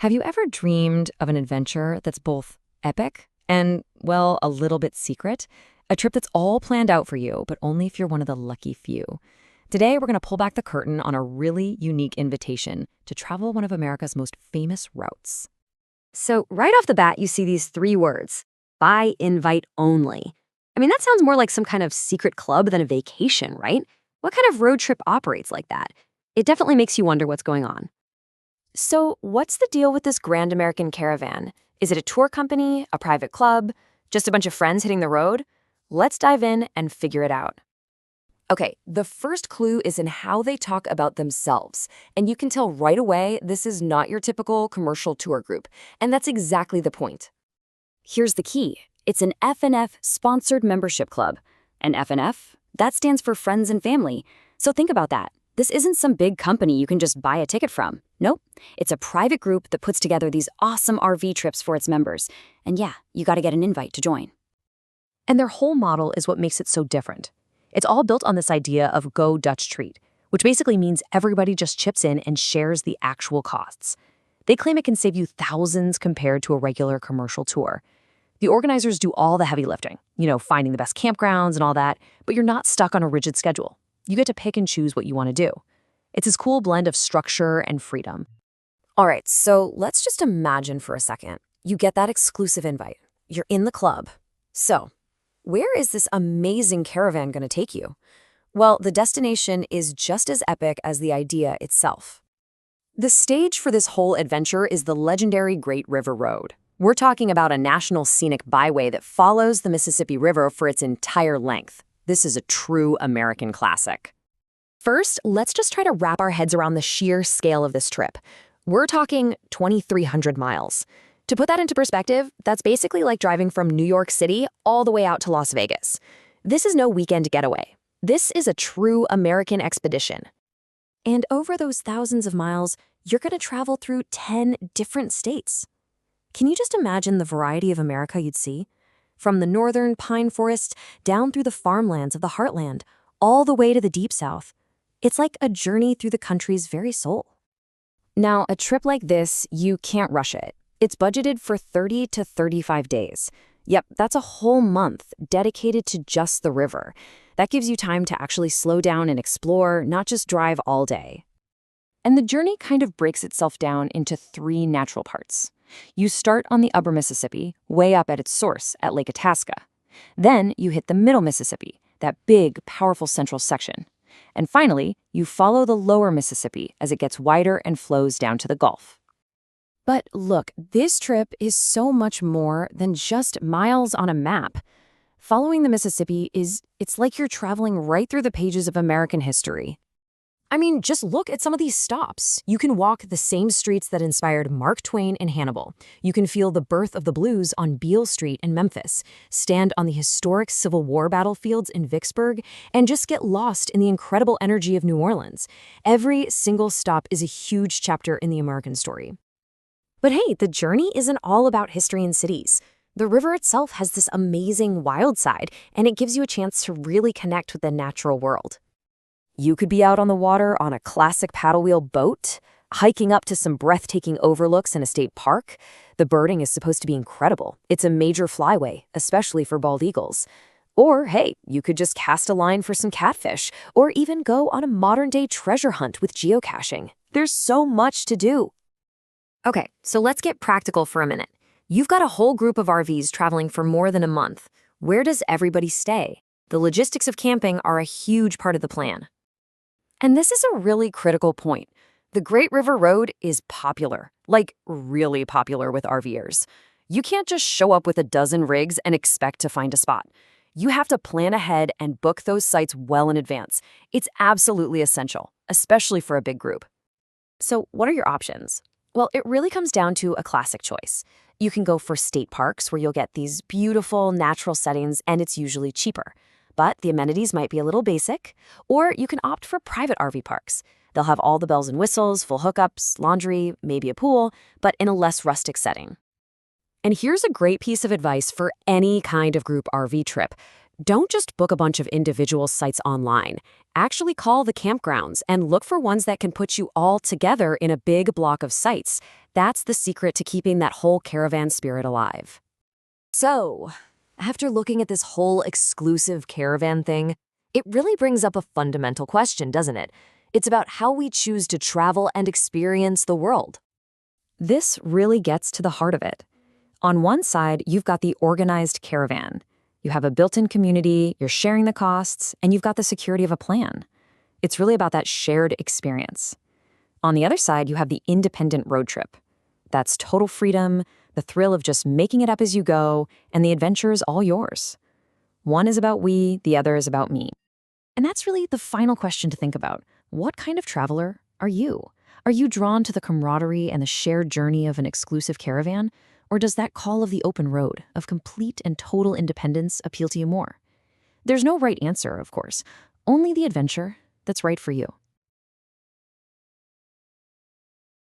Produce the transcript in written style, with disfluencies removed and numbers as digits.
Have you ever dreamed of an adventure that's both epic and, well, a little bit secret? A trip that's all planned out for you, but only if you're one of the lucky few. Today, we're going to pull back the curtain on a really unique invitation to travel one of America's most famous routes. So right off the bat, you see these three words, by invite only. I mean, that sounds more like some kind of secret club than a vacation, right? What kind of road trip operates like that? It definitely makes you wonder what's going on. So, what's the deal with this Grand American Caravan? Is it a tour company, a private club, just a bunch of friends hitting the road? Let's dive in and figure it out. Okay, the first clue is in how they talk about themselves. And you can tell right away this is not your typical commercial tour group. And that's exactly the point. Here's the key. It's an F&F sponsored membership club. And F&F, that stands for friends and family. So think about that. This isn't some big company you can just buy a ticket from. Nope. It's a private group that puts together these awesome RV trips for its members. And yeah, you got to get an invite to join. And their whole model is what makes it so different. It's all built on this idea of Go Dutch Treat, which basically means everybody just chips in and shares the actual costs. They claim it can save you thousands compared to a regular commercial tour. The organizers do all the heavy lifting, finding the best campgrounds and all that, but you're not stuck on a rigid schedule. You get to pick and choose what you want to do. It's this cool blend of structure and freedom. All right, so let's just imagine for a second. You get that exclusive invite. You're in the club. So, where is this amazing caravan going to take you? Well, the destination is just as epic as the idea itself. The stage for this whole adventure is the legendary Great River Road. We're talking about a national scenic byway that follows the Mississippi River for its entire length. This is a true American classic. First, let's just try to wrap our heads around the sheer scale of this trip. We're talking 2,300 miles. To put that into perspective, that's basically like driving from New York City all the way out to Las Vegas. This is no weekend getaway. This is a true American expedition. And over those thousands of miles, you're going to travel through 10 different states. Can you just imagine the variety of America you'd see? From the northern pine forest down through the farmlands of the heartland, all the way to the deep south. It's like a journey through the country's very soul. Now, a trip like this, you can't rush it. It's budgeted for 30 to 35 days. Yep, that's a whole month dedicated to just the river. That gives you time to actually slow down and explore, not just drive all day. And the journey kind of breaks itself down into three natural parts. You start on the upper Mississippi, way up at its source at Lake Itasca. Then you hit the middle Mississippi, that big, powerful central section. And finally, you follow the lower Mississippi as it gets wider and flows down to the Gulf. But look, this trip is so much more than just miles on a map. Following the Mississippi it's like you're traveling right through the pages of American history. I mean, just look at some of these stops. You can walk the same streets that inspired Mark Twain and Hannibal. You can feel the birth of the blues on Beale Street in Memphis, stand on the historic Civil War battlefields in Vicksburg, and just get lost in the incredible energy of New Orleans. Every single stop is a huge chapter in the American story. But hey, the journey isn't all about history and cities. The river itself has this amazing wild side, and it gives you a chance to really connect with the natural world. You could be out on the water on a classic paddle wheel boat, hiking up to some breathtaking overlooks in a state park. The birding is supposed to be incredible. It's a major flyway, especially for bald eagles. Or, hey, you could just cast a line for some catfish, or even go on a modern-day treasure hunt with geocaching. There's so much to do. Okay, so let's get practical for a minute. You've got a whole group of RVs traveling for more than a month. Where does everybody stay? The logistics of camping are a huge part of the plan. And this is a really critical point. The Great River Road is popular, like really popular with RVers. You can't just show up with a dozen rigs and expect to find a spot. You have to plan ahead and book those sites well in advance. It's absolutely essential, especially for a big group. So what are your options? Well, it really comes down to a classic choice. You can go for state parks where you'll get these beautiful natural settings and it's usually cheaper. But the amenities might be a little basic, or you can opt for private RV parks. They'll have all the bells and whistles, full hookups, laundry, maybe a pool, but in a less rustic setting. And here's a great piece of advice for any kind of group RV trip. Don't just book a bunch of individual sites online. Actually call the campgrounds and look for ones that can put you all together in a big block of sites. That's the secret to keeping that whole caravan spirit alive. So, after looking at this whole exclusive caravan thing, it really brings up a fundamental question, doesn't it? It's about how we choose to travel and experience the world. This really gets to the heart of it. On one side, you've got the organized caravan. You have a built-in community, you're sharing the costs, and you've got the security of a plan. It's really about that shared experience. On the other side, you have the independent road trip. That's total freedom, the thrill of just making it up as you go, and the adventure is all yours. One is about we, the other is about me. And that's really the final question to think about. What kind of traveler are you? Are you drawn to the camaraderie and the shared journey of an exclusive caravan? Or does that call of the open road, of complete and total independence, appeal to you more? There's no right answer, of course, only the adventure that's right for you.